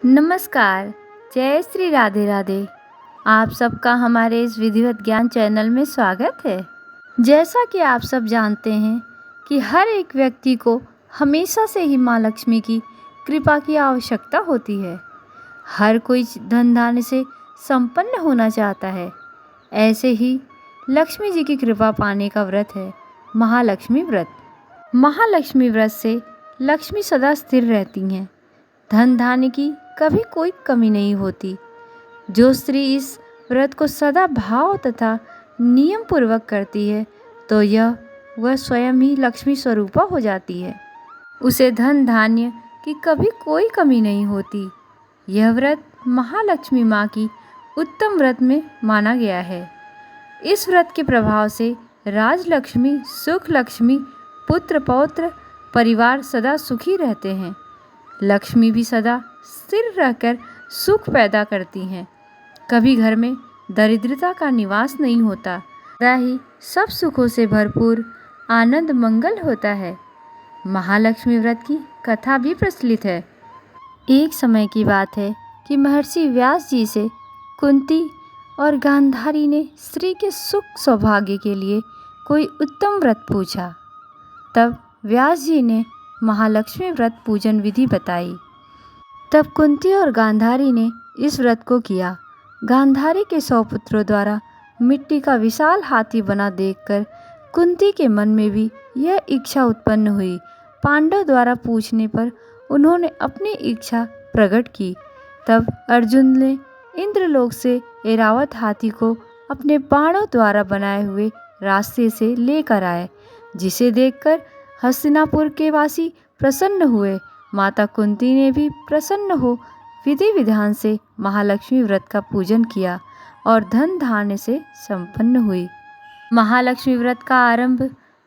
नमस्कार। जय श्री राधे राधे। आप सबका हमारे इस विधिवत ज्ञान चैनल में स्वागत है। जैसा कि आप सब जानते हैं कि हर एक व्यक्ति को हमेशा से ही माँ लक्ष्मी की कृपा की आवश्यकता होती है। हर कोई धन धान्य से संपन्न होना चाहता है। ऐसे ही लक्ष्मी जी की कृपा पाने का व्रत है महालक्ष्मी व्रत। महालक्ष्मी व्रत से लक्ष्मी सदा स्थिर रहती हैं। धन धान्य की कभी कोई कमी नहीं होती। जो स्त्री इस व्रत को सदा भाव तथा नियम पूर्वक करती है तो वह स्वयं ही लक्ष्मी स्वरूपा हो जाती है। उसे धन धान्य की कभी कोई कमी नहीं होती। यह व्रत महालक्ष्मी माँ की उत्तम व्रत में माना गया है। इस व्रत के प्रभाव से राजलक्ष्मी, सुख लक्ष्मी, पुत्र पौत्र परिवार सदा सुखी रहते हैं। लक्ष्मी भी सदा स्थिर रहकर सुख पैदा करती हैं। कभी घर में दरिद्रता का निवास नहीं होता। सदा ही सब सुखों से भरपूर आनंद मंगल होता है। महालक्ष्मी व्रत की कथा भी प्रचलित है। एक समय की बात है कि महर्षि व्यास जी से कुंती और गांधारी ने स्त्री के सुख सौभाग्य के लिए कोई उत्तम व्रत पूछा। तब व्यास जी ने महालक्ष्मी व्रत पूजन विधि बताई। तब कुंती और गांधारी ने इस व्रत को किया। गांधारी के 100 पुत्रों द्वारा मिट्टी का विशाल हाथी बना देखकर कुंती के मन में भी यह इच्छा उत्पन्न हुई। पांडव द्वारा पूछने पर उन्होंने अपनी इच्छा प्रकट की। तब अर्जुन ने इंद्रलोक से ऐरावत हाथी को अपने बाणों द्वारा बनाए हुए रास्ते से लेकर आए, जिसे देखकर हस्तिनापुर के वासी प्रसन्न हुए। माता कुंती ने भी प्रसन्न हो विधि विधान से महालक्ष्मी व्रत का पूजन किया और धन धान्य से संपन्न हुई। महालक्ष्मी व्रत का आरंभ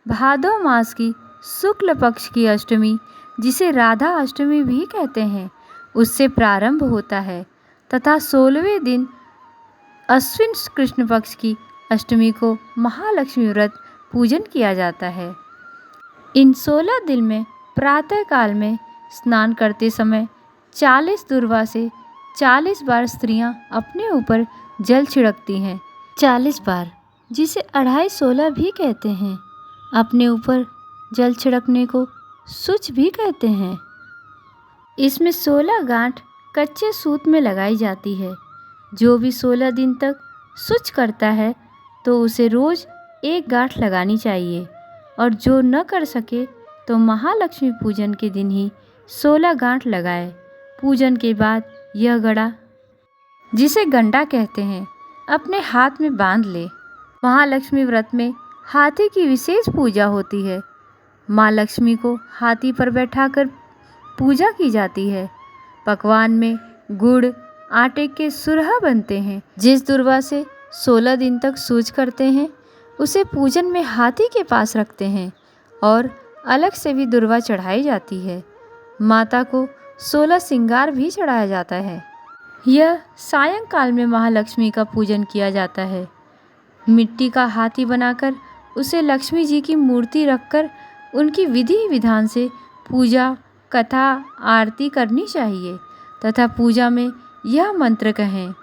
भादव मास की शुक्ल पक्ष की अष्टमी, जिसे राधा अष्टमी भी कहते हैं, उससे प्रारंभ होता है तथा 16वें दिन अश्विन कृष्ण पक्ष की अष्टमी को महालक्ष्मी व्रत पूजन किया जाता है। इन 16 दिन में प्रातः काल में स्नान करते समय 40 दुर्वा से 40 बार स्त्रियां अपने ऊपर जल छिड़कती हैं। 40 बार, जिसे 2.5-16 भी कहते हैं। अपने ऊपर जल छिड़कने को शुच भी कहते हैं। इसमें 16 गांठ कच्चे सूत में लगाई जाती है। जो भी 16 दिन तक शुच करता है तो उसे रोज एक गांठ लगानी चाहिए, और जो न कर सके तो महालक्ष्मी पूजन के दिन ही 16 गांठ लगाए। पूजन के बाद यह गड़ा, जिसे गंडा कहते हैं, अपने हाथ में बांध ले। महालक्ष्मी व्रत में हाथी की विशेष पूजा होती है। माँ लक्ष्मी को हाथी पर बैठाकर पूजा की जाती है। पकवान में गुड़, आटे के सुरहा बनते हैं। जिस दुर्वा से 16 दिन तक सूज करते हैं उसे पूजन में हाथी के पास रखते हैं और अलग से भी दुर्वा चढ़ाई जाती है। माता को 16 श्रृंगार भी चढ़ाया जाता है। यह सायंकाल में महालक्ष्मी का पूजन किया जाता है। मिट्टी का हाथी बनाकर उसे लक्ष्मी जी की मूर्ति रखकर उनकी विधि विधान से पूजा, कथा, आरती करनी चाहिए तथा पूजा में यह मंत्र कहें।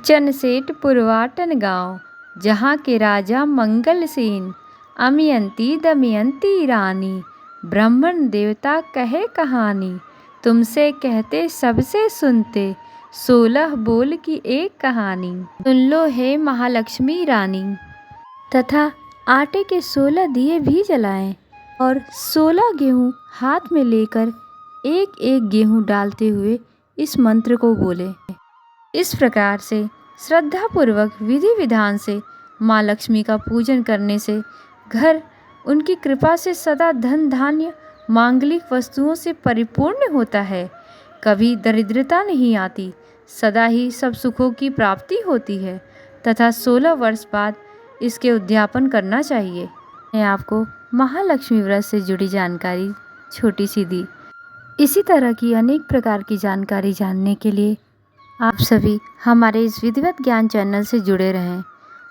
चनसेठ पुरवाटन गाँव, जहाँ के राजा मंगल सेन, अमयंती दमयंती रानी, ब्राह्मण देवता कहे कहानी, तुमसे कहते सबसे सुनते, 16 बोल की एक कहानी। सुन लो हे महालक्ष्मी रानी। तथा आटे के 16 दिए भी जलाएं और 16 गेहूँ हाथ में लेकर एक एक गेहूँ डालते हुए इस मंत्र को बोले। इस प्रकार से श्रद्धापूर्वक विधि विधान से माँ लक्ष्मी का पूजन करने से घर उनकी कृपा से सदा धन धान्य मांगलिक वस्तुओं से परिपूर्ण होता है। कभी दरिद्रता नहीं आती, सदा ही सब सुखों की प्राप्ति होती है तथा 16 वर्ष बाद इसके उद्यापन करना चाहिए। मैं आपको महालक्ष्मी व्रत से जुड़ी जानकारी छोटी सी दी। इसी तरह की अनेक प्रकार की जानकारी जानने के लिए आप सभी हमारे इस विधिवत ज्ञान चैनल से जुड़े रहें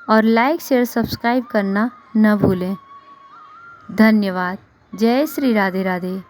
और लाइक, शेयर, सब्सक्राइब करना न भूलें। धन्यवाद। जय श्री राधे राधे।